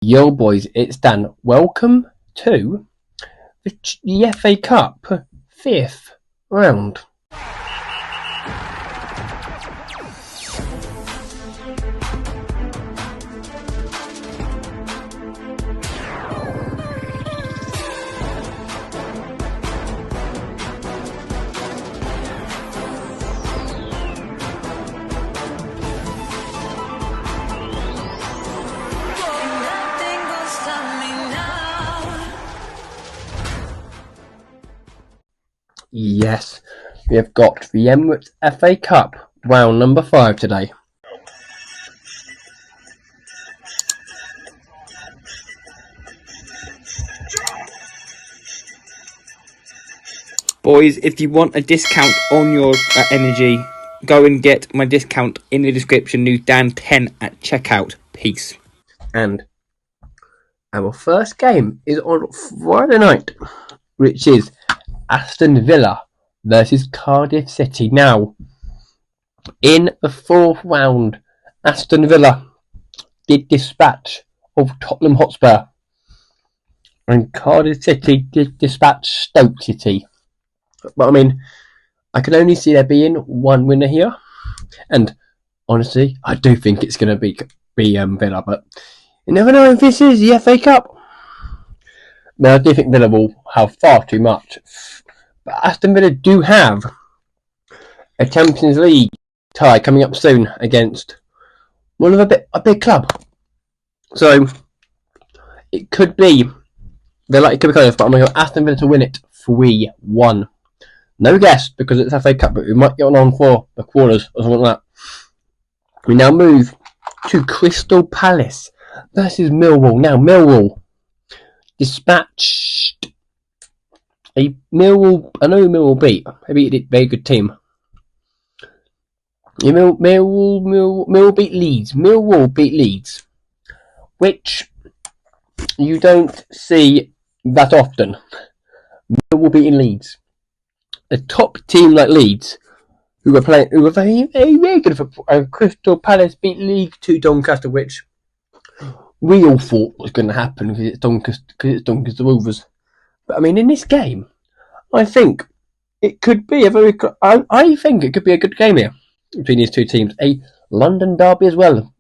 Yo, boys, it's Dan. Welcome to the FA Cup 5th round. Yes, we have got the Emirates FA Cup round number 5 today. Boys, if you want a discount on your energy, go and get my discount in the description. New Dan10 at checkout. Peace. And our first game is on Friday night, which is Aston Villa versus Cardiff City. Now, in the 4th round, Aston Villa did dispatch of Tottenham Hotspur, and Cardiff City did dispatch Stoke City. But I mean, I can only see there being one winner here, and honestly, I do think it's going to be Villa. But you never know if this is the FA Cup. Now, I do think Villa will have far too much, but Aston Villa do have a Champions League tie coming up soon against one of a big club. So it could be they're likely to be close, but I'm going to go Aston Villa to win it 3-1. No guess because it's FA Cup, but we might get on for the quarters or something like that. We now move to Crystal Palace versus Millwall. Now Millwall dispatched a Millwall. I know Millwall beat. They beat a very good team. Millwall beat Leeds. Millwall beat Leeds, which you don't see that often. Millwall beating Leeds. A top team like Leeds, who were very, very, very good for Crystal Palace beat League 2 Doncaster, which we all thought was going to happen because it's Doncaster Rovers. But I mean, in this game, I think it could be I think it could be a good game here between these two teams. A London derby as well.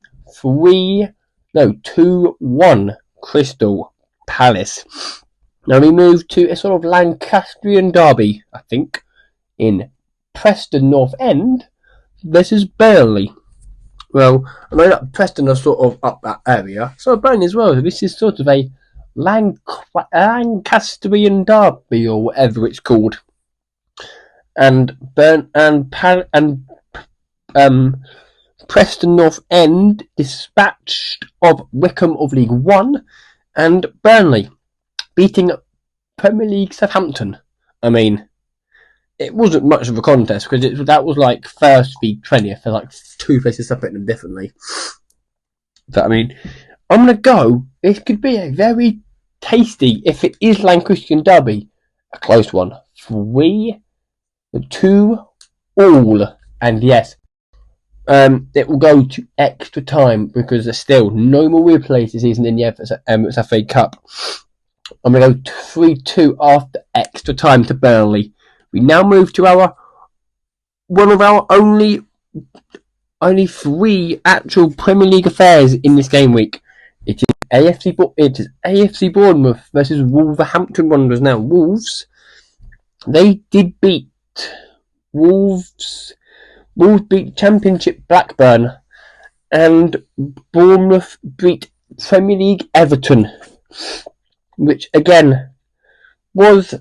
2-1 Crystal Palace. Now we move to a sort of Lancastrian derby, I think, in Preston North End. This is Burnley. Well, I know that Preston are sort of up that area, so Burnley as well. This is sort of a Lancastrian derby or whatever it's called. And Preston North End dispatched of Wycombe of League 1 and Burnley beating Premier League Southampton. I mean, it wasn't much of a contest because that was like first v 20th. They're like two places separating them differently. But I mean, I'm going to go. It could be a very tasty, if it is Lancastrian derby, a close one. 3-2 all. And yes, it will go to extra time because there's still no more replays this season in the Emirates FA Cup. I'm going to go 3-2 after extra time to Burnley. We now move to one of our only 3 actual Premier League affairs in this game week. It is AFC Bournemouth versus Wolverhampton Wanderers. Now Wolves, they did beat Wolves beat Championship Blackburn, and Bournemouth beat Premier League Everton, which again was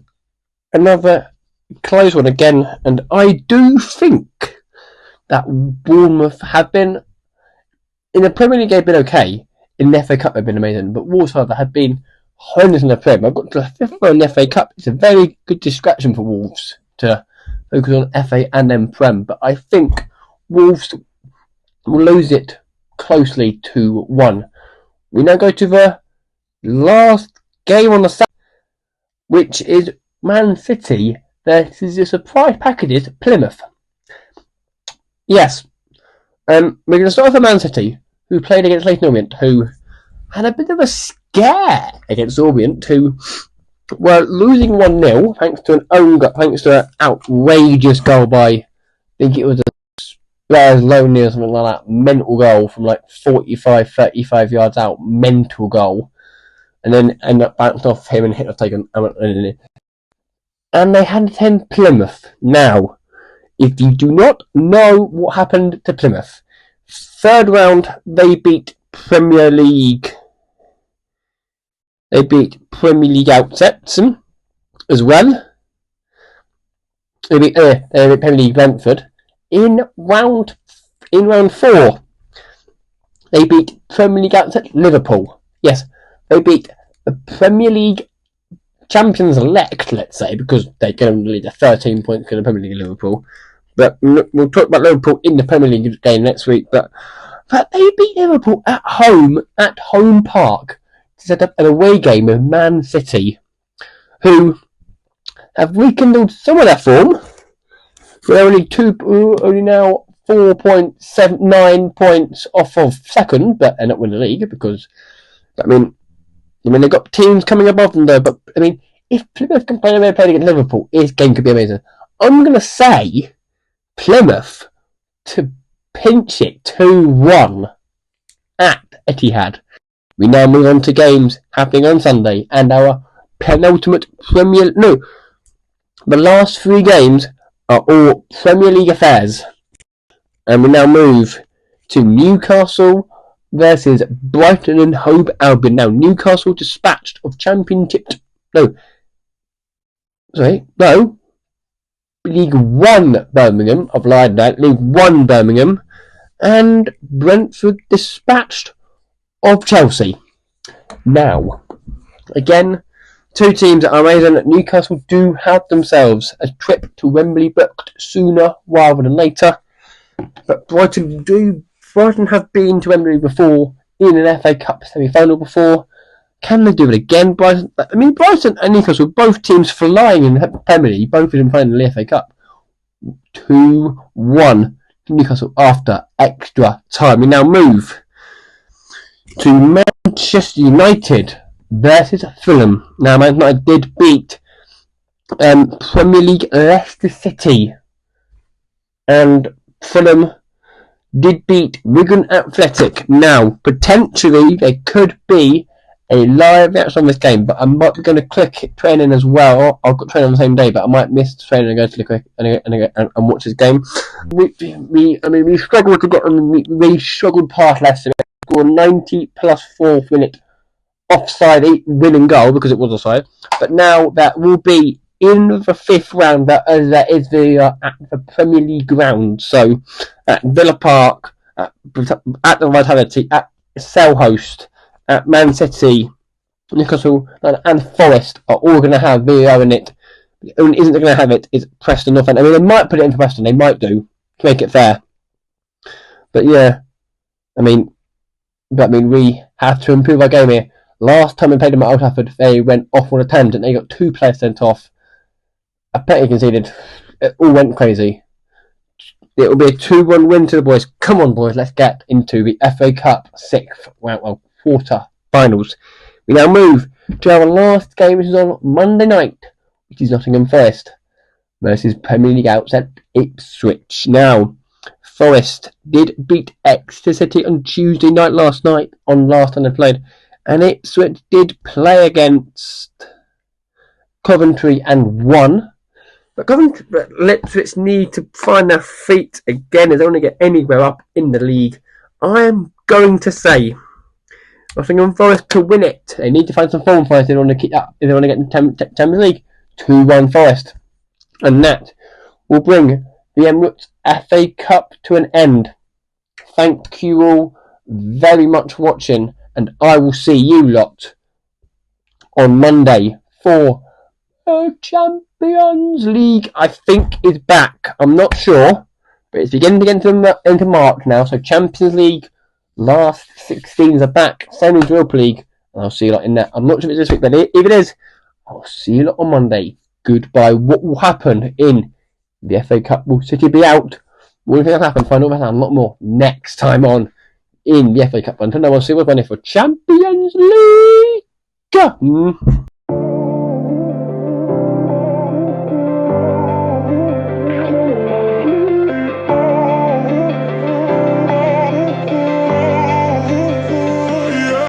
another close one again. And I do think that Bournemouth have been in the Premier League. They've been okay. In the FA Cup, they've been amazing. But Wolves, however, have been horrendous in the Prem. I've got to the 5th row in the FA Cup. It's a very good distraction for Wolves to focus on FA and then Prem. But I think Wolves will lose it closely 2-1. We now go to the last game on the Saturday, which is Man City versus the surprise packages Plymouth. Yes, we're going to start with Man City, who played against Leyton Orient, who had a bit of a scare against Orient, who were losing 1-0 thanks to an outrageous goal by, I think it was a Spurs lonely or something like that, mental goal from like 35 yards out, mental goal, and then ended up bounced off him and hit a taken. And they had to attend Plymouth. Now, if you do not know what happened to Plymouth, third round they beat Premier League. They beat Premier League Outset as well. They beat Premier League Brentford in round 4. They beat Premier League Outset Liverpool. Yes, they beat the Premier League champions elect, let's say, because they get only the 13 points in the Premier League Liverpool. But we'll talk about Liverpool in the Premier League game next week. But they beat Liverpool at home park, to set up an away game with Man City, who have rekindled some of their form. They're only now 4.79 points off of second, but they're not winning the league because, I mean, they've got teams coming above them though. But I mean, if Plymouth can play the way they played against Liverpool, this game could be amazing. I'm going to say Plymouth to pinch it 2-1 at Etihad. We now move on to games happening on Sunday and our penultimate the last 3 games are all Premier League affairs. And we now move to Newcastle versus Brighton and Hove Albion. Now, Newcastle dispatched of League 1 Birmingham. I've lied that. League 1 Birmingham. And Brentford dispatched of Chelsea. Now, again, 2 teams that are amazing. Newcastle do have themselves a trip to Wembley booked sooner rather than later. But Brighton have been to Wembley before in an FA Cup semi-final before. Can they do it again? Brighton and Newcastle, both teams flying in the Premier League, both of them playing in the FA Cup. 2-1 to Newcastle after extra time. We now move to Manchester United versus Fulham. Now, Manchester United did beat Premier League Leicester City, and Fulham did beat Wigan Athletic. Now, potentially, there could be a live reaction on this game, but I might be going to click training as well. I've got training on the same day, but I might miss training and go to the quick and watch this game. We struggled to get on. We struggled past Leicester. We scored 90 plus 4th minute offside winning goal because it was offside. But now that will be in the 5th round. That is at the Premier League ground. So at Villa Park, at the Vitality, at Selhurst, at Man City, Newcastle, and Forest are all going to have VAR in it. The only isn't going to have it is Preston North End. I mean, they might put it in for Preston. They might do to make it fair. But yeah, I mean, we have to improve our game here. Last time we played them at Old Trafford, they went off on a tangent. They got 2 players sent off. A penalty conceded. It all went crazy. It will be a 2-1 win to the boys. Come on, boys, let's get into the FA Cup 6th quarter finals. We now move to our last game, which is on Monday night, which is Nottingham Forest versus Premier League outset Ipswich. Now, Forest did beat Exeter City on Tuesday night last time they played, and Ipswich did play against Coventry and won. But Ipswich need to find their feet again as they want to get anywhere up in the league. I am going to say Nottingham Forest to win it. They need to find some form first if they want to keep up. If they want to get in the Champions League, 2-1 Forest, and that will bring the Emirates FA Cup to an end. Thank you all very much for watching, and I will see you lot on Monday for the Champions League. I think is back. I'm not sure, but it's beginning to get into March now. So Champions League last 16s are back. Same as Europa League, and I'll see you lot in that. I'm not sure if it's this week, but if it is, I'll see you lot on Monday. Goodbye. What will happen in the FA Cup? Will City be out? What do you think will happen? Find out about that and a lot more next time on in the FA Cup run to number 2 was running for Champions League.